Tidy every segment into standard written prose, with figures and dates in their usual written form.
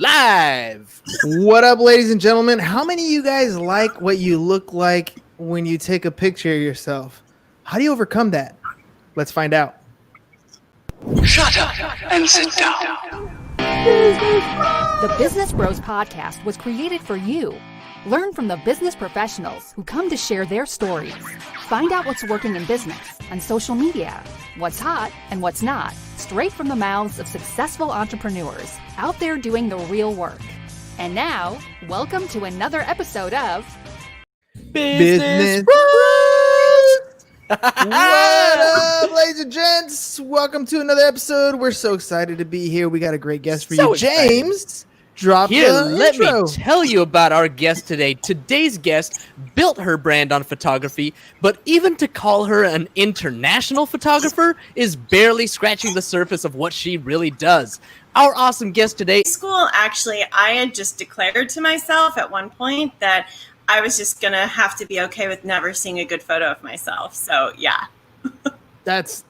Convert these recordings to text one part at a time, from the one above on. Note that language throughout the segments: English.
live. What up, ladies and gentlemen? How many of you guys like what you look like when you take a picture of yourself? How do you overcome that? Let's find out. Shut up and sit down. The Business Bros Podcast was created for you. Learn from the business professionals who come to share their stories. Find out what's working in business, on social media, what's hot and what's not, straight from the mouths of successful entrepreneurs out there doing the real work. And now, welcome to another episode of Business Bros. What up, ladies and gents? Welcome to another episode. We're so excited to be here. We got a great guest for you. James, drop the Let intro. me tell you about our guest today. Today's guest built her brand on photography, but even to call her an international photographer is barely scratching the surface of what she really does. Our awesome guest today. School, actually, I had just declared to myself at one point that I was just going to have to be okay with never seeing a good photo of myself. So, yeah. That's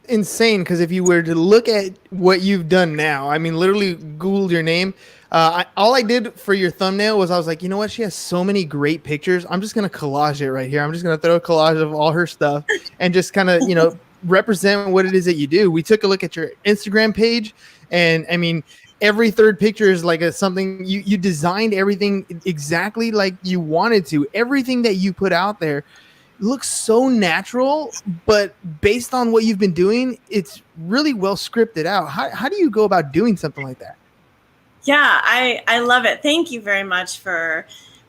insane, because if you were to look at what you've done now, I mean, literally Googled your name. All I did for your thumbnail was I was like, you know what? She has so many great pictures. I'm just going to collage it right here. I'm just going to throw a collage of all her stuff and just kind of, represent what it is that you do. We took a look at your Instagram page, and I mean, every third picture is like something you designed everything exactly like you wanted to. Everything that you put out there looks so natural, but based on what you've been doing, it's really well scripted out. How do you go about doing something like that? Yeah, I love it. Thank you very much for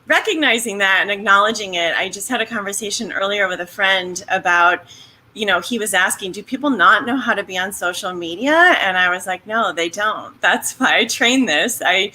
recognizing that and acknowledging it. I just had a conversation earlier with a friend about, he was asking, do people not know how to be on social media? And I was like, no, they don't. That's why I train this. I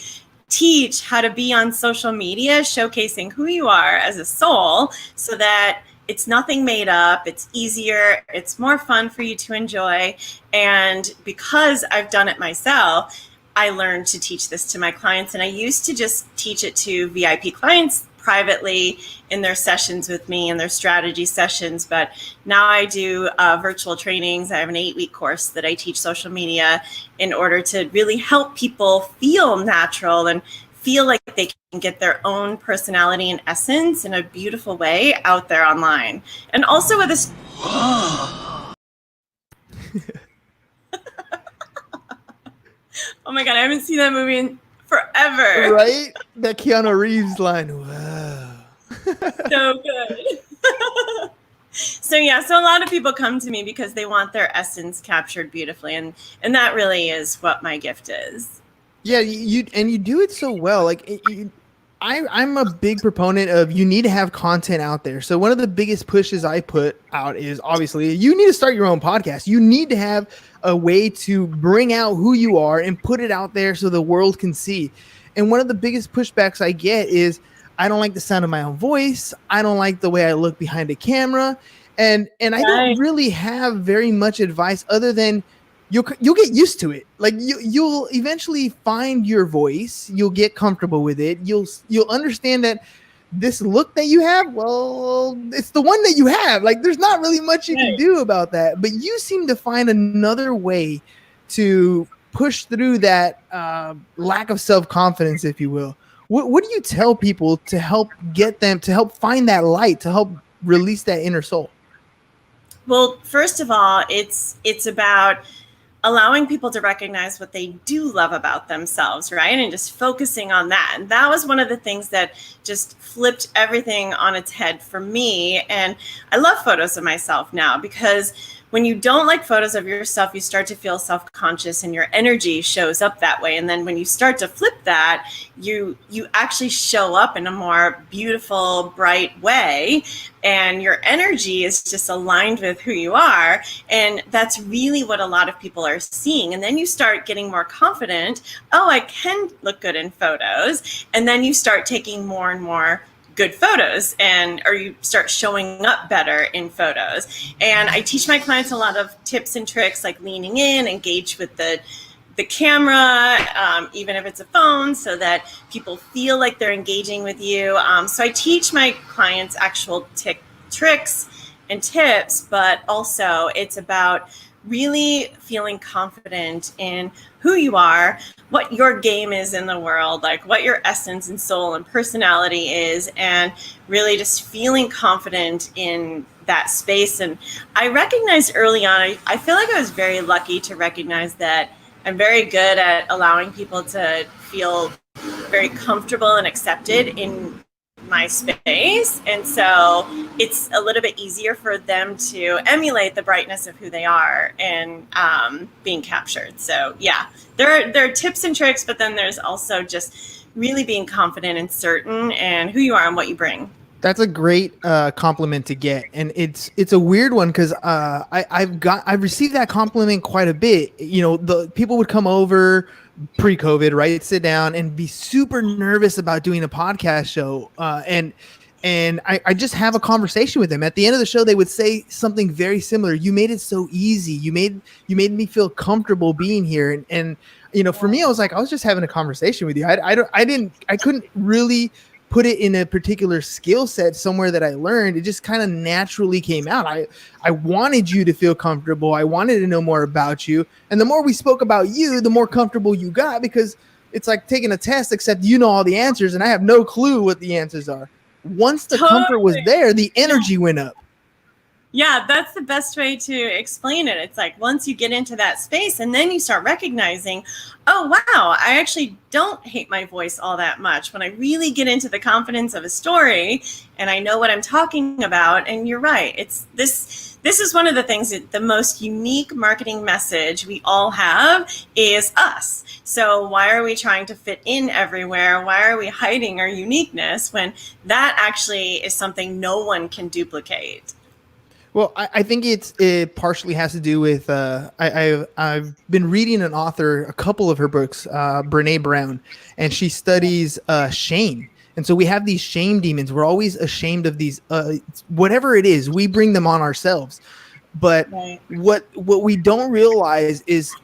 teach how to be on social media, showcasing who you are as a soul so that it's nothing made up. It's easier. It's more fun for you to enjoy. And because I've done it myself, I learned to teach this to my clients. And I used to just teach it to VIP clients privately in their sessions with me and their strategy sessions. But now I do virtual trainings. I have an 8-week course that I teach social media in order to really help people feel natural and feel like they can get their own personality and essence in a beautiful way out there online. And also with this. Oh my God, I haven't seen that movie in forever. Right? That Keanu Reeves line. Wow. So good. So a lot of people come to me because they want their essence captured beautifully. And that really is what my gift is. Yeah, you do it so well. Like I'm a big proponent of you need to have content out there. So one of the biggest pushes I put out is obviously you need to start your own podcast. You need to have a way to bring out who you are and put it out there so the world can see. And one of the biggest pushbacks I get is I don't like the sound of my own voice. I don't like the way I look behind a camera. And I don't really have very much advice other than you'll get used to it. Like you'll eventually find your voice. You'll get comfortable with it. You'll understand that this look that you have, well, it's the one that you have. Like there's not really much you can do about that. But you seem to find another way to push through that lack of self-confidence, if you will. What do you tell people to help get them, to help find that light, to help release that inner soul? Well, first of all, it's about allowing people to recognize what they do love about themselves, right? And just focusing on that. And that was one of the things that just flipped everything on its head for me. And I love photos of myself now because when you don't like photos of yourself, you start to feel self-conscious and your energy shows up that way. And then when you start to flip that, you actually show up in a more beautiful, bright way. And your energy is just aligned with who you are. And that's really what a lot of people are seeing. And then you start getting more confident. Oh, I can look good in photos. And then you start taking more and more good photos or you start showing up better in photos. And I teach my clients a lot of tips and tricks like leaning in, engage with the camera, even if it's a phone, so that people feel like they're engaging with you. So I teach my clients actual tricks and tips, but also it's about really feeling confident in who you are, what your game is in the world, like what your essence and soul and personality is, and really just feeling confident in that space. And I recognized early on, I feel like I was very lucky to recognize that I'm very good at allowing people to feel very comfortable and accepted in my space. And so it's a little bit easier for them to emulate the brightness of who they are and being captured. So yeah, there are tips and tricks, but then there's also just really being confident and certain in who you are and what you bring. That's a great compliment to get, and it's a weird one because I've received that compliment quite a bit. You know, the people would come over pre-COVID, right? Sit down and be super nervous about doing a podcast show, and I just have a conversation with them. At the end of the show, they would say something very similar. You made it so easy. You made me feel comfortable being here, and you know, for me, I was like, I was just having a conversation with you. I couldn't really put it in a particular skill set somewhere that I learned. It just kind of naturally came out. I wanted you to feel comfortable. I wanted to know more about you. And the more we spoke about you, the more comfortable you got, because it's like taking a test, except you know all the answers and I have no clue what the answers are. Once the comfort was there, the energy went up. Yeah, that's the best way to explain it. It's like once you get into that space and then you start recognizing, oh, wow, I actually don't hate my voice all that much. When I really get into the confidence of a story and I know what I'm talking about, and you're right, it's this is one of the things that the most unique marketing message we all have is us. So why are we trying to fit in everywhere? Why are we hiding our uniqueness when that actually is something no one can duplicate? Well, I think it partially has to do with I've been reading an author, a couple of her books, Brene Brown, and she studies shame. And so we have these shame demons. We're always ashamed of these, whatever it is, we bring them on ourselves. But Right. what we don't realize is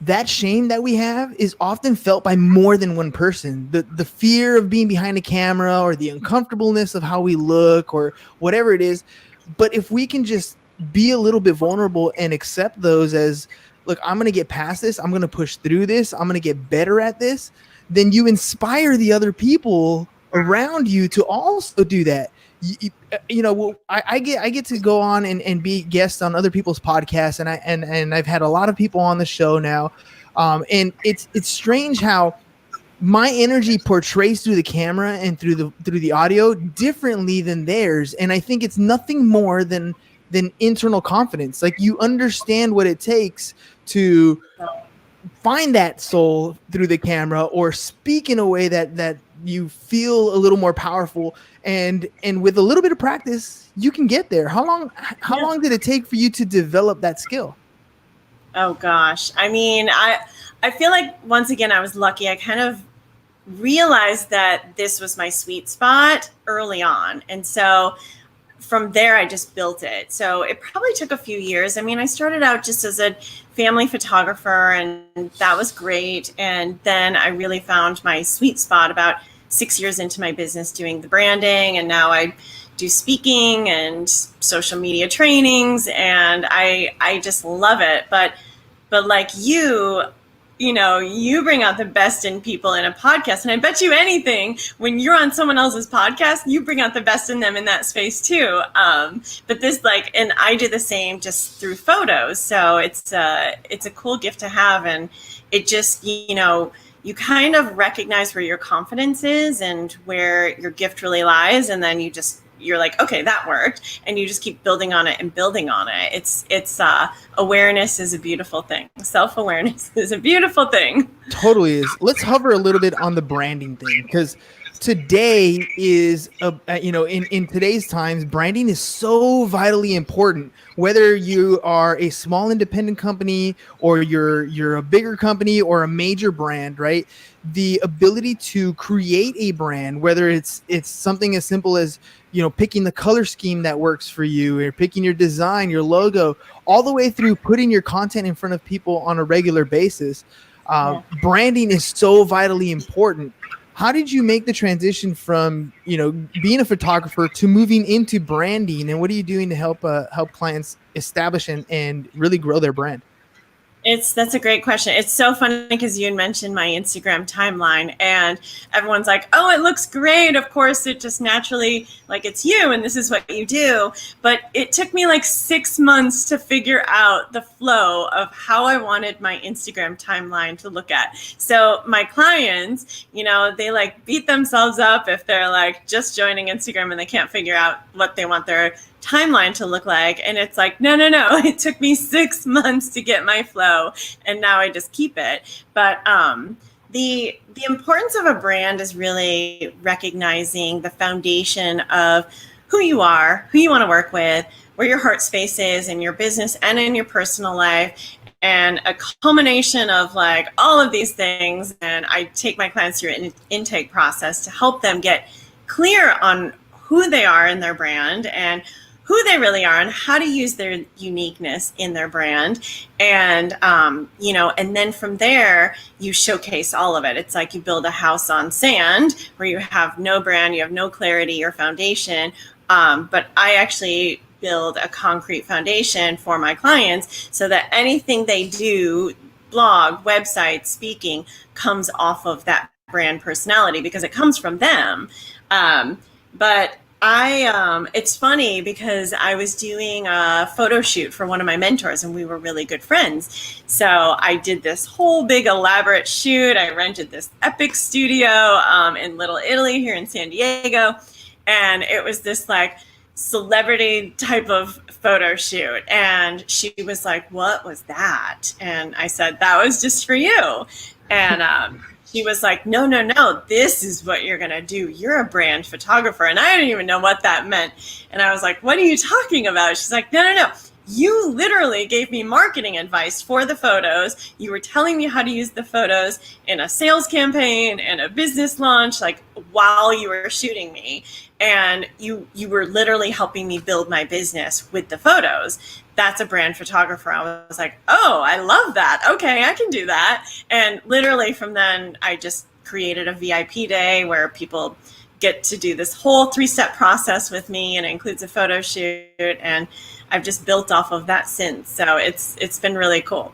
that shame that we have is often felt by more than one person. The fear of being behind a camera, or the uncomfortableness of how we look, or whatever it is. But if we can just be a little bit vulnerable and accept those as, look, I'm going to get past this. I'm going to push through this. I'm going to get better at this. Then you inspire the other people around you to also do that. You know, I get to go on and be guests on other people's podcasts. And I've had a lot of people on the show now. And it's strange how my energy portrays through the camera and through the audio differently than theirs. And I think it's nothing more than internal confidence. Like, you understand what it takes to find that soul through the camera, or speak in a way that you feel a little more powerful. And with a little bit of practice, you can get there. How long did it take for you to develop that skill? Oh gosh. I mean, I feel like once again, I was lucky. I kind of realized that this was my sweet spot early on. And so from there, I just built it. So it probably took a few years. I mean, I started out just as a family photographer, and that was great. And then I really found my sweet spot about 6 years into my business doing the branding. And now I do speaking and social media trainings, and I just love it. But like you know, you bring out the best in people in a podcast. And I bet you anything, when you're on someone else's podcast, you bring out the best in them in that space too. But this, like, and I do the same just through photos. So it's a cool gift to have. And it just, you know, you kind of recognize where your confidence is and where your gift really lies. And then you're like, okay, that worked. And you just keep building on it and building on it. It's awareness is a beautiful thing. Self-awareness is a beautiful thing. Totally is. Let's hover a little bit on the branding thing, because today is, in today's times, branding is so vitally important. Whether you are a small independent company, or you're a bigger company, or a major brand, right? The ability to create a brand, whether it's something as simple as, you know, picking the color scheme that works for you, or picking your design, your logo, all the way through putting your content in front of people on a regular basis. Branding is so vitally important. How did you make the transition from, you know, being a photographer to moving into branding, and what are you doing to help clients establish and really grow their brand? That's a great question. It's so funny because you had mentioned my Instagram timeline and everyone's like, oh, it looks great. Of course, it just naturally, like, it's you and this is what you do. But it took me like 6 months to figure out the flow of how I wanted my Instagram timeline to look at. So my clients, they like beat themselves up if they're like just joining Instagram and they can't figure out what they want their timeline to look like. And it's like, no. It took me 6 months to get my flow and now I just keep it. But the importance of a brand is really recognizing the foundation of who you are, who you want to work with, where your heart space is in your business and in your personal life, and a culmination of like all of these things. And I take my clients through an intake process to help them get clear on who they are in their brand and who they really are and how to use their uniqueness in their brand. And, and then from there, you showcase all of it. It's like you build a house on sand where you have no brand, you have no clarity or foundation. But I actually build a concrete foundation for my clients so that anything they do, blog, website, speaking, comes off of that brand personality because it comes from them. But it's funny because I was doing a photo shoot for one of my mentors and we were really good friends. So I did this whole big elaborate shoot. I rented this epic studio in Little Italy here in San Diego. And it was this like celebrity type of photo shoot. And she was like, what was that? And I said, that was just for you. And she was like, no, this is what you're going to do. You're a brand photographer. And I didn't even know what that meant. And I was like, what are you talking about? She's like, no. You literally gave me marketing advice for the photos. You were telling me how to use the photos in a sales campaign and a business launch, like while you were shooting me. And you were literally helping me build my business with the photos. That's a brand photographer. I was like, oh, I love that. Okay, I can do that. And literally from then, I just created a VIP day where people get to do this whole 3-step process with me, and it includes a photo shoot. And I've just built off of that since. So it's been really cool.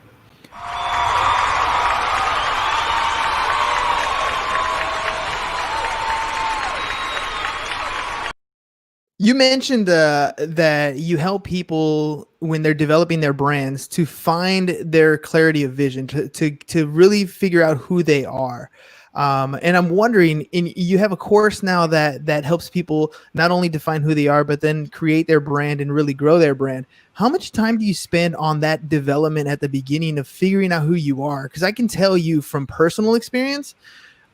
You mentioned that you help people when they're developing their brands to find their clarity of vision, to really figure out who they are. And I'm wondering, you have a course now that helps people not only define who they are, but then create their brand and really grow their brand. How much time do you spend on that development at the beginning of figuring out who you are? Because I can tell you from personal experience,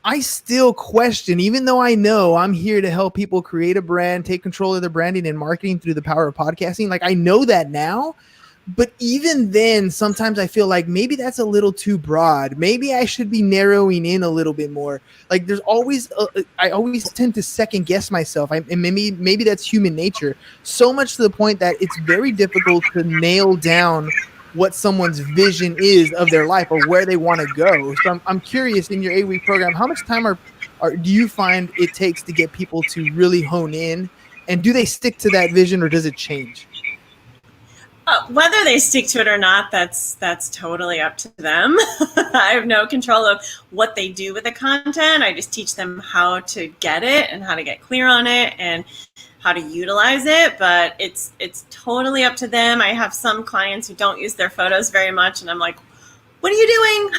I still question, even though I know I'm here to help people create a brand, take control of their branding and marketing through the power of podcasting. Like, I know that now, but even then, sometimes I feel like maybe that's a little too broad. Maybe I should be narrowing in a little bit more. Like, there's always, I always tend to second guess myself. And maybe that's human nature. So much to the point that it's very difficult to nail down what someone's vision is of their life or where they want to go. So I'm curious, in your 8-week program, how much time do you find it takes to get people to really hone in? And do they stick to that vision or does it change? Whether they stick to it or not, that's totally up to them. I have no control of what they do with the content. I just teach them how to get it and how to get clear on it and how to utilize it. But it's totally up to them. I have some clients who don't use their photos very much, and I'm like, what are you doing?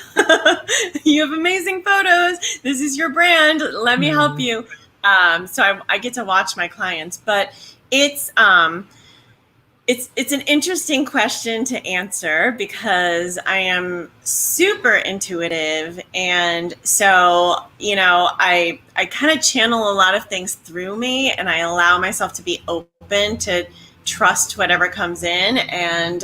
You have amazing photos. This is your brand. Let me help you. So I get to watch my clients, but it's an interesting question to answer because I am super intuitive. And so, I kind of channel a lot of things through me, and I allow myself to be open to trust whatever comes in. And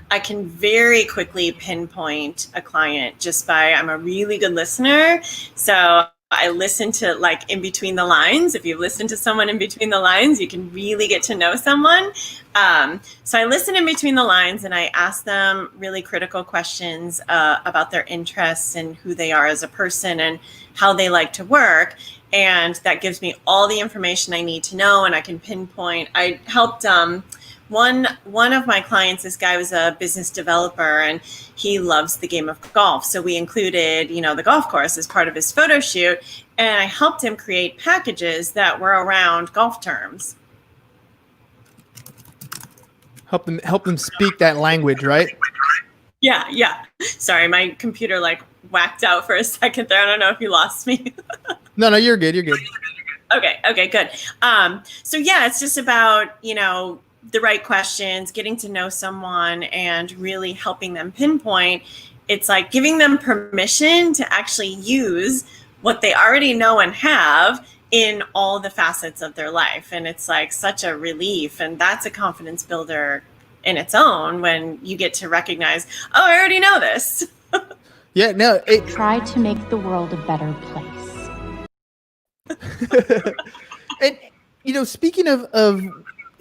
I can very quickly pinpoint a client just by, I'm a really good listener. So I listen to, like, in between the lines. If you listen to someone in between the lines, you can really get to know someone. So I listen in between the lines and I ask them really critical questions about their interests and who they are as a person and how they like to work. And that gives me all the information I need to know, and I can pinpoint. I helped one of my clients, this guy was a business developer and he loves the game of golf. So we included, the golf course as part of his photo shoot. And I helped him create packages that were around golf terms. Help them speak that language, right? Yeah. Sorry, my computer whacked out for a second there. I don't know if you lost me. No, you're good. You're good. Okay, good. So yeah, it's just about, the right questions, getting to know someone and really helping them pinpoint. It's like giving them permission to actually use what they already know and have in all the facets of their life. And it's like such a relief. And that's a confidence builder in its own when you get to recognize, oh, I already know this. Yeah, no. Try to make the world a better place. And, speaking of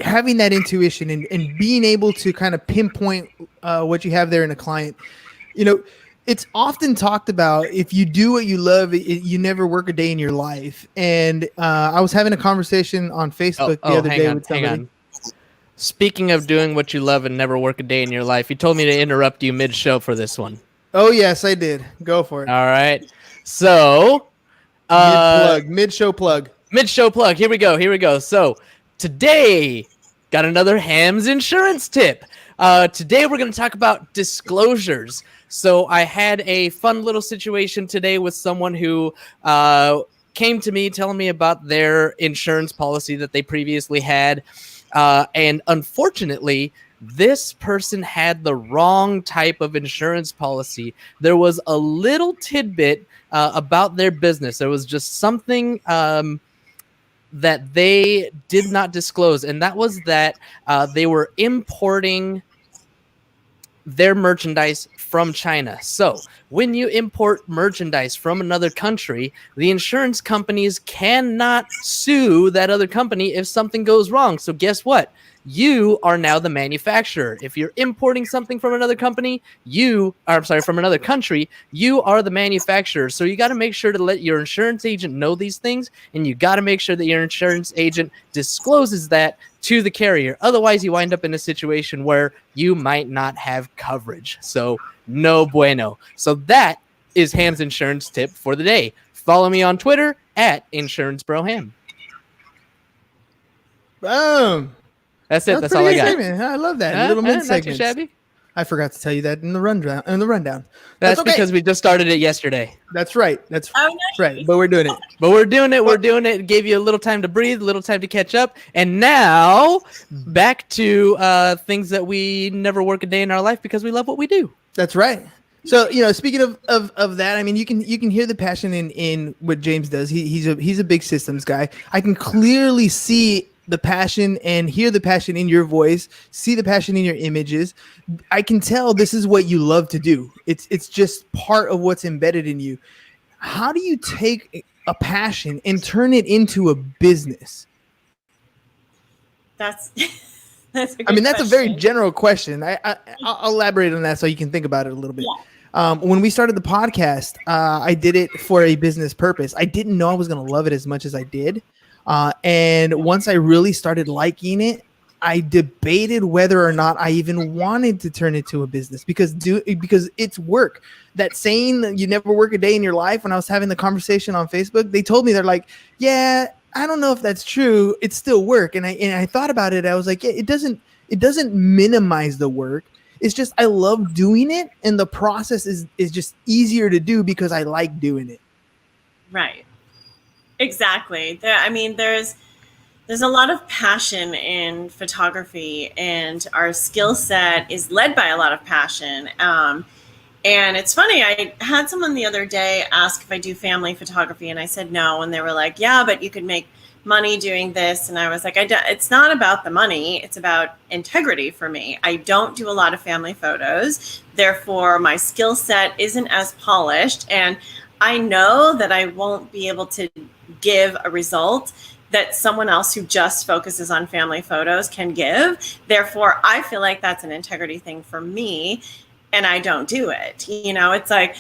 having that intuition and being able to kind of pinpoint what you have there in a client, it's often talked about, if you do what you love, you never work a day in your life. And I was having a conversation on Facebook the other day with somebody. Hang on. Speaking of doing what you love and never work a day in your life, you told me to interrupt you mid-show for this one. Oh, yes, I did. Go for it. All right. So, mid-show plug. Mid-show plug. Here we go. So, today, got another Hams insurance tip. Today, we're going to talk about disclosures. So, I had a fun little situation today with someone who came to me telling me about their insurance policy that they previously had. And unfortunately, this person had the wrong type of insurance policy. There was a little tidbit about their business. There was just something that they did not disclose, and that was that they were importing their merchandise from China. So when you import merchandise from another country, the insurance companies cannot sue that other company if something goes wrong. So guess what? You are now the manufacturer. If you're importing something from another company, from another country, you are the manufacturer. So you got to make sure to let your insurance agent know these things, and you got to make sure that your insurance agent discloses that to the carrier. Otherwise, you wind up in a situation where you might not have coverage. So no bueno. So that is Ham's insurance tip for the day. Follow me on Twitter at InsuranceBroHam. Boom. That's it. That's all I got. Segment. I love that. Little mid Not too segments. shabby. I forgot to tell you that in the rundown. That's okay. because we just started it yesterday. That's right. That's Oh, nice. right. But we're doing it. We're doing it. It gave you a little time to breathe, a little time to catch up. And now back to things that we never work a day in our life because we love what we do. That's right. So, speaking of that, I mean, you can hear the passion in what James does. He's a big systems guy. I can clearly see the passion and hear the passion in your voice, see the passion in your images. I can tell this is what you love to do. It's just part of what's embedded in you. How do you take a passion and turn it into a business? That's a good that's a very question. general question. I'll elaborate on that so you can think about it a little bit. Yeah. When we started the podcast, I did it for a business purpose. I didn't know I was going to love it as much as I did. And once I really started liking it, I debated whether or not I even wanted to turn it to a business because it's work. That saying that you never work a day in your life, when I was having the conversation on Facebook, they told me, they're like, yeah, I don't know if that's true. It's still work. And I thought about it. I was like, yeah, it doesn't minimize the work. It's just, I love doing it. And the process is just easier to do because I like doing it. Right. Exactly. There's a lot of passion in photography, and our skill set is led by a lot of passion. And it's funny, I had someone the other day ask if I do family photography, and I said no. And they were like, yeah, but you could make money doing this. And I was like, it's not about the money. It's about integrity for me. I don't do a lot of family photos. Therefore, my skill set isn't as polished. And I know that I won't be able to give a result that someone else who just focuses on family photos can give. Therefore, I feel like that's an integrity thing for me, and I don't do it. It's like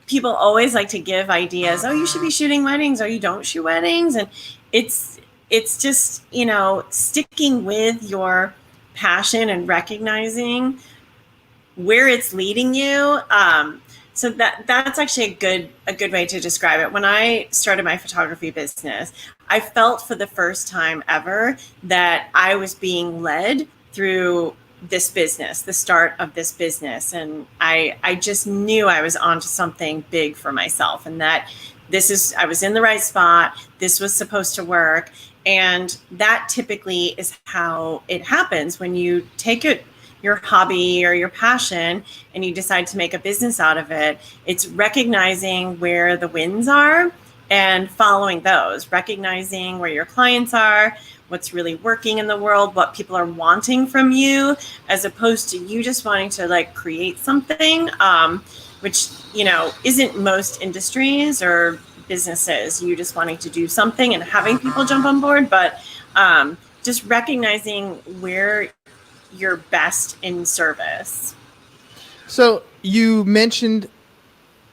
people always like to give ideas. Oh, you should be shooting weddings, or you don't shoot weddings. And it's just, sticking with your passion and recognizing where it's leading you. So that's actually a good way to describe it. When I started my photography business, I felt for the first time ever that I was being led through this business, the start of this business. And I just knew I was onto something big for myself, and that I was in the right spot. This was supposed to work. And that typically is how it happens when you take your hobby or your passion and you decide to make a business out of it. It's recognizing where the wins are and following those, recognizing where your clients are, what's really working in the world, what people are wanting from you, as opposed to you just wanting to like create something, which, you know, isn't most industries or businesses, you just wanting to do something and having people jump on board, but just recognizing where you're best in service. So you mentioned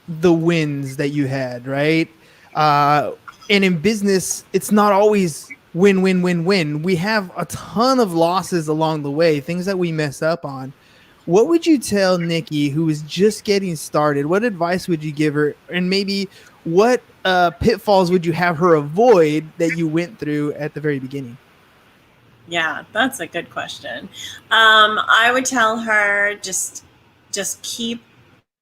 the wins that you had, right? And in business, it's not always win, win, win, win. We have a ton of losses along the way, things that we mess up on. What would you tell Nikki, who is just getting started? What advice would you give her? And maybe what pitfalls would you have her avoid that you went through at the very beginning? Yeah, that's a good question. I would tell her just keep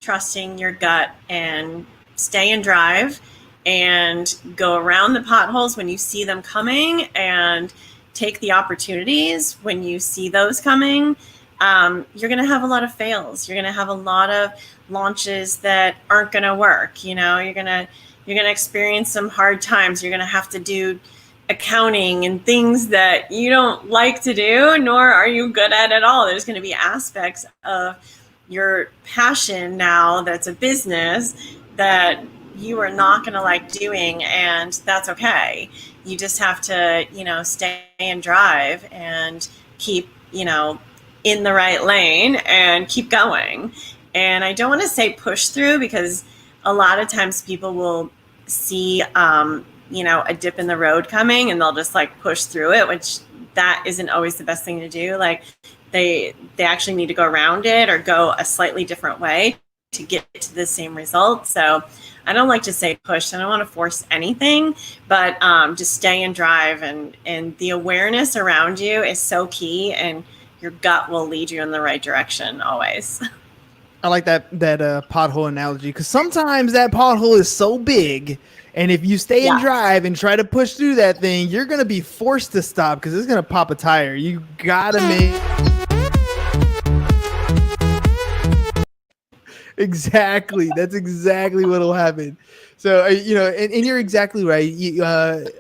trusting your gut and stay and drive and go around the potholes when you see them coming and take the opportunities when you see those coming. You're going to have a lot of fails. You're going to have a lot of launches that aren't going to work. You know, you're going to experience some hard times. You're going to have to do accounting and things that you don't like to do, nor are you good at all. There's going to be aspects of your passion now that's a business that you are not going to like doing, and that's okay. You just have to, you know, stay and drive and keep, you know, in the right lane and keep going. And I don't want to say push through, because a lot of times people will see you know, a dip in the road coming and they'll just like push through it, which that isn't always the best thing to do. Like they actually need to go around it or go a slightly different way to get to the same result. So I don't like to say push. I don't want to force anything, but just stay and drive, and the awareness around you is so key, and your gut will lead you in the right direction always. I like that pothole analogy, because sometimes that pothole is so big, and if you stay and drive and try to push through that thing, you're going to be forced to stop because it's going to pop a tire. You got to make... Exactly. That's exactly what will happen. So, you know, and you're exactly right.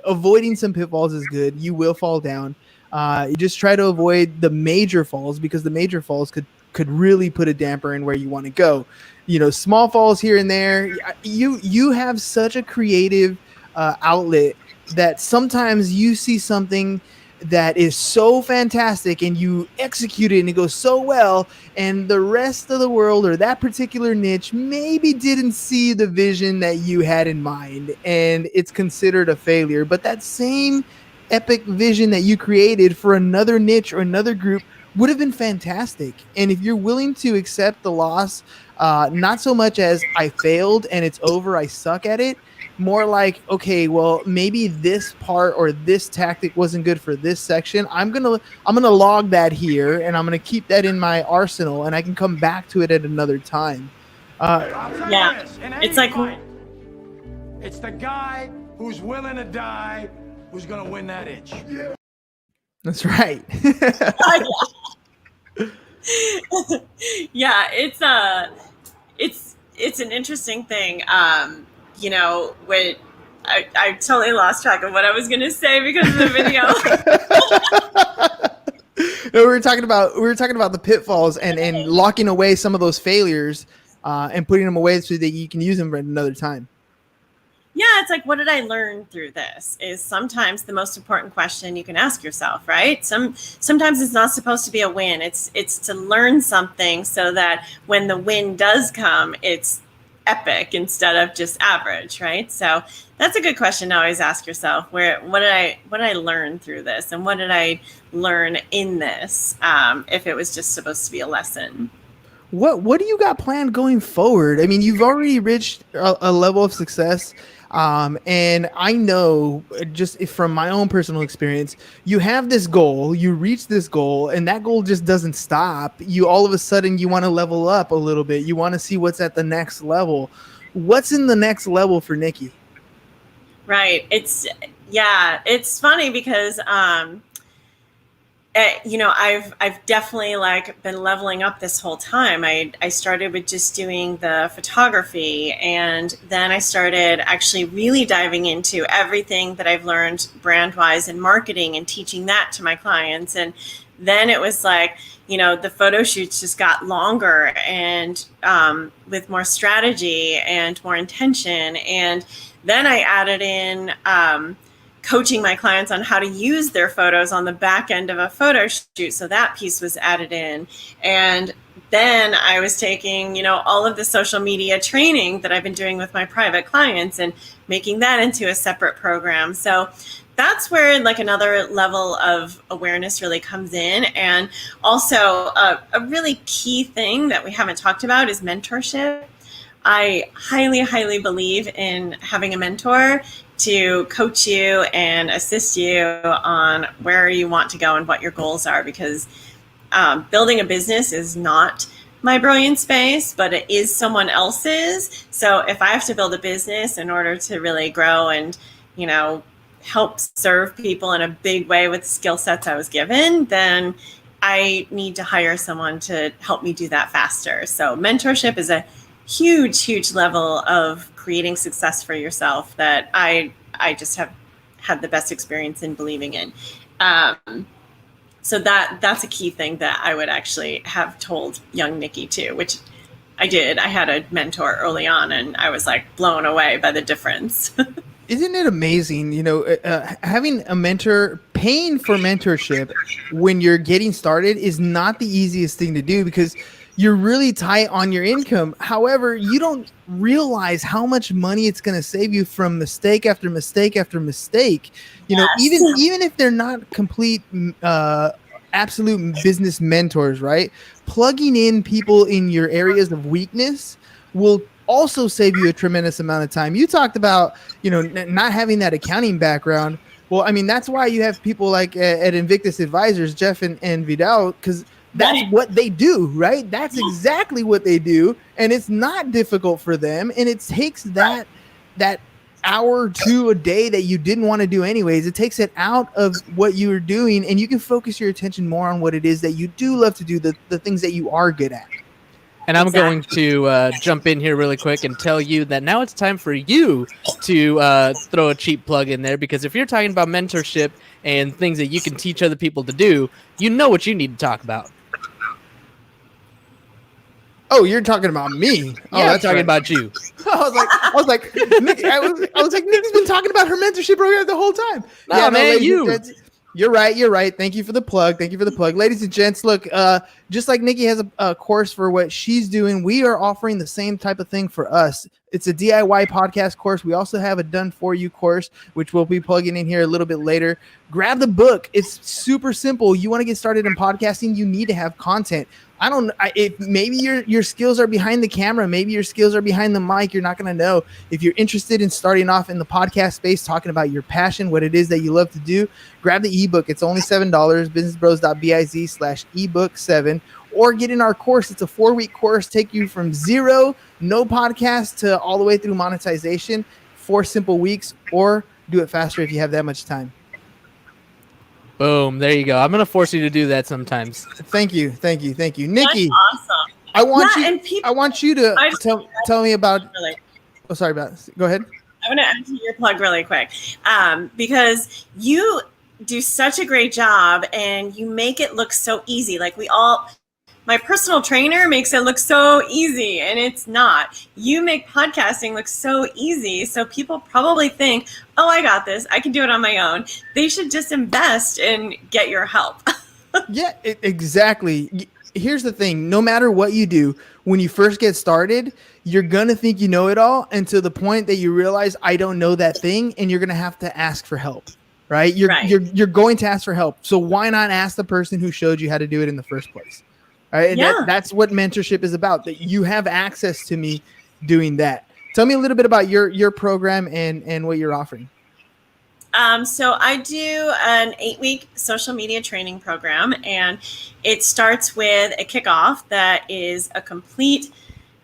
Avoiding some pitfalls is good. You will fall down. You just try to avoid the major falls, because the major falls could really put a damper in where you want to go. You know, small falls here and there. You have such a creative outlet that sometimes you see something that is so fantastic and you execute it and it goes so well, and the rest of the world or that particular niche maybe didn't see the vision that you had in mind, and it's considered a failure. But that same epic vision that you created for another niche or another group would have been fantastic. And if you're willing to accept the loss, not so much as I failed and it's over, I suck at it, more like, okay, well, maybe this part or this tactic wasn't good for this section. I'm gonna log that here, and I'm gonna keep that in my arsenal, and I can come back to it at another time. Yeah, it's like, it's the guy who's willing to die who's gonna win that itch. That's right. Yeah, it's an interesting thing. You know, when I totally lost track of what I was going to say because of the video. No, we were talking about the pitfalls and locking away some of those failures and putting them away so that you can use them at another time. Yeah, it's like, what did I learn through this? Is sometimes the most important question you can ask yourself, right? Sometimes it's not supposed to be a win. It's to learn something so that when the win does come, it's epic instead of just average, right? So that's a good question to always ask yourself. What did I learn through this, and what did I learn in this? If it was just supposed to be a lesson. What do you got planned going forward? I mean, you've already reached a level of success. And I know just from my own personal experience, you have this goal, you reach this goal, and that goal just doesn't stop. You all of a sudden you want to level up a little bit. You want to see what's at the next level. What's in the next level for Nikki? Right. It's funny because, I've definitely been leveling up this whole time. I started with just doing the photography, and then I started actually really diving into everything that I've learned brand wise in marketing and teaching that to my clients. And then it was the photo shoots just got longer and with more strategy and more intention. And then I added in coaching my clients on how to use their photos on the back end of a photo shoot. So that piece was added in. And then I was taking, all of the social media training that I've been doing with my private clients and making that into a separate program. So that's where another level of awareness really comes in. And also a really key thing that we haven't talked about is mentorship. I highly, highly believe in having a mentor to coach you and assist you on where you want to go and what your goals are, because building a business is not my brilliant space, but it is someone else's. So if I have to build a business in order to really grow and, help serve people in a big way with the skill sets I was given, then I need to hire someone to help me do that faster. So mentorship is a huge, huge level of creating success for yourself that I just have had the best experience in believing in. So that's a key thing that I would actually have told young Nikki too, which I did. I had a mentor early on, and I was blown away by the difference. Isn't it amazing, having a mentor, paying for mentorship when you're getting started is not the easiest thing to do, because you're really tight on your income. However, you don't realize how much money it's going to save you from mistake after mistake after mistake. Yes. Even if they're not complete, absolute business mentors, right? Plugging in people in your areas of weakness will also save you a tremendous amount of time. You talked about, not having that accounting background. Well, I mean, that's why you have people like at Invictus Advisors, Jeff and Vidal, because that's what they do, right? That's exactly what they do. And it's not difficult for them. And it takes that hour or two a day that you didn't want to do anyways. It takes it out of what you were doing, and you can focus your attention more on what it is that you do love to do, the things that you are good at. And I'm going to jump in here really quick and tell you that now it's time for you to throw a cheap plug in there, because if you're talking about mentorship and things that you can teach other people to do, you know what you need to talk about. Oh, you're talking about me. Oh, Yeah, I'm talking about you. I was like, Nikki, Nikki's been talking about her mentorship program the whole time. No, man, You're right. Thank you for the plug. Ladies and gents, look, just like Nikki has a course for what she's doing, we are offering the same type of thing for us. It's a DIY podcast course. We also have a done for you course, which we'll be plugging in here a little bit later. Grab the book. It's super simple. You want to get started in podcasting, you need to have content. Maybe your skills are behind the camera. Maybe your skills are behind the mic. You're not going to know. If you're interested in starting off in the podcast space, talking about your passion, what it is that you love to do, grab the ebook. It's only $7, businessbros.biz/ebook7, or get in our course. It's a 4-week course, take you from zero, no podcast, to all the way through monetization, 4 simple weeks, or do it faster if you have that much time. Boom. There you go. I'm going to force you to do that sometimes. Thank you. Nikki, That's awesome. I want you to tell me about. Really, oh, sorry about this. Go ahead. I want to add to your plug really quick, because you do such a great job and you make it look so easy. My personal trainer makes it look so easy, and it's not. You make podcasting look so easy, so people probably think, oh, I got this. I can do it on my own. They should just invest and get your help. Yeah, exactly. here's the thing. No matter what you do, when you first get started, you're going to think you know it all until the point that you realize I don't know that thing. And you're going to have to ask for help, right? You're going to ask for help. So why not ask the person who showed you how to do it in the first place? Right. And that's what mentorship is about, that you have access to me doing that. Tell me a little bit about your program and what you're offering. So I do an 8-week social media training program, and it starts with a kickoff that is a complete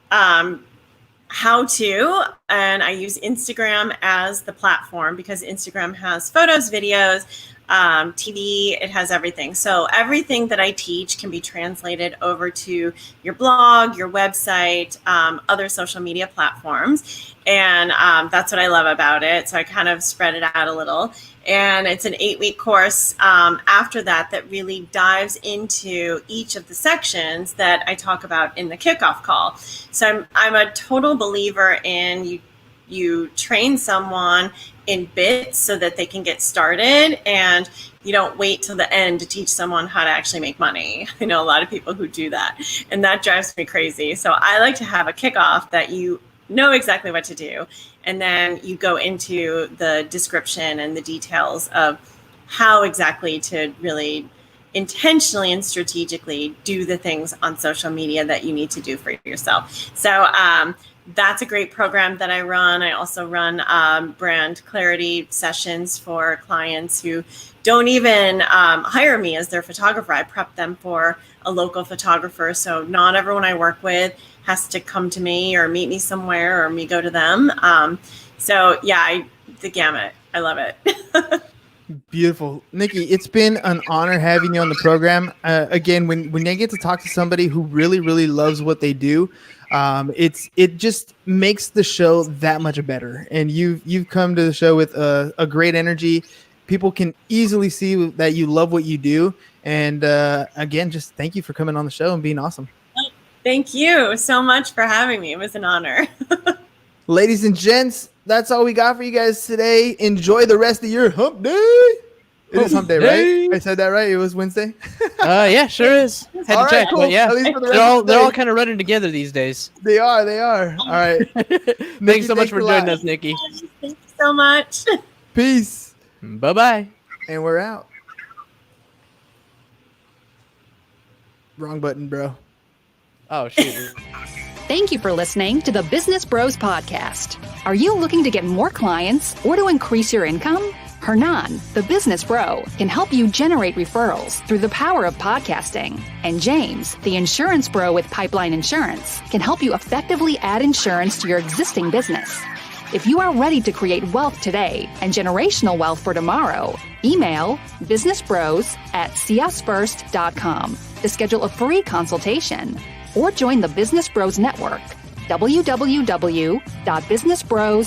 how-to, and I use Instagram as the platform because Instagram has photos, videos, TV, it has everything. So everything that I teach can be translated over to your blog, your website, other social media platforms. And that's what I love about it. So I kind of spread it out a little. And it's an 8-week course after that really dives into each of the sections that I talk about in the kickoff call. So I'm a total believer in you train someone in bits so that they can get started, and you don't wait till the end to teach someone how to actually make money. I know a lot of people who do that, and that drives me crazy. So I like to have a kickoff that you know exactly what to do, and then you go into the description and the details of how exactly to really intentionally and strategically do the things on social media that you need to do for yourself. So that's a great program that I run. I also run brand clarity sessions for clients who don't even hire me as their photographer. I prep them for a local photographer. So not everyone I work with has to come to me or meet me somewhere or me go to them. The gamut. I love it. Beautiful. Nikki, it's been an honor having you on the program. Again, when I get to talk to somebody who really, really loves what they do, it just makes the show that much better. And you've come to the show with a great energy. People can easily see that you love what you do. And again, just thank you for coming on the show and being awesome. Thank you so much for having me. It was an honor. Ladies and gents, that's all we got for you guys today. Enjoy the rest of your hump day. It is hump day, right? I said that right? It was Wednesday? Yeah, sure is. Had to check, cool. but yeah. At least for the rest of the They're all day. kind of running together these days. They are. All right. Thanks so much for joining us, Nikki. Thank you so much. Peace. Bye-bye. And we're out. Wrong button, bro. Oh, shoot. Thank you for listening to the Business Bros Podcast. Are you looking to get more clients or to increase your income? Hernan, the business bro, can help you generate referrals through the power of podcasting. And James, the insurance bro with Pipeline Insurance, can help you effectively add insurance to your existing business. If you are ready to create wealth today and generational wealth for tomorrow, email businessbros@csfirst.com to schedule a free consultation or join the Business Bros Network, www.businessbros.com.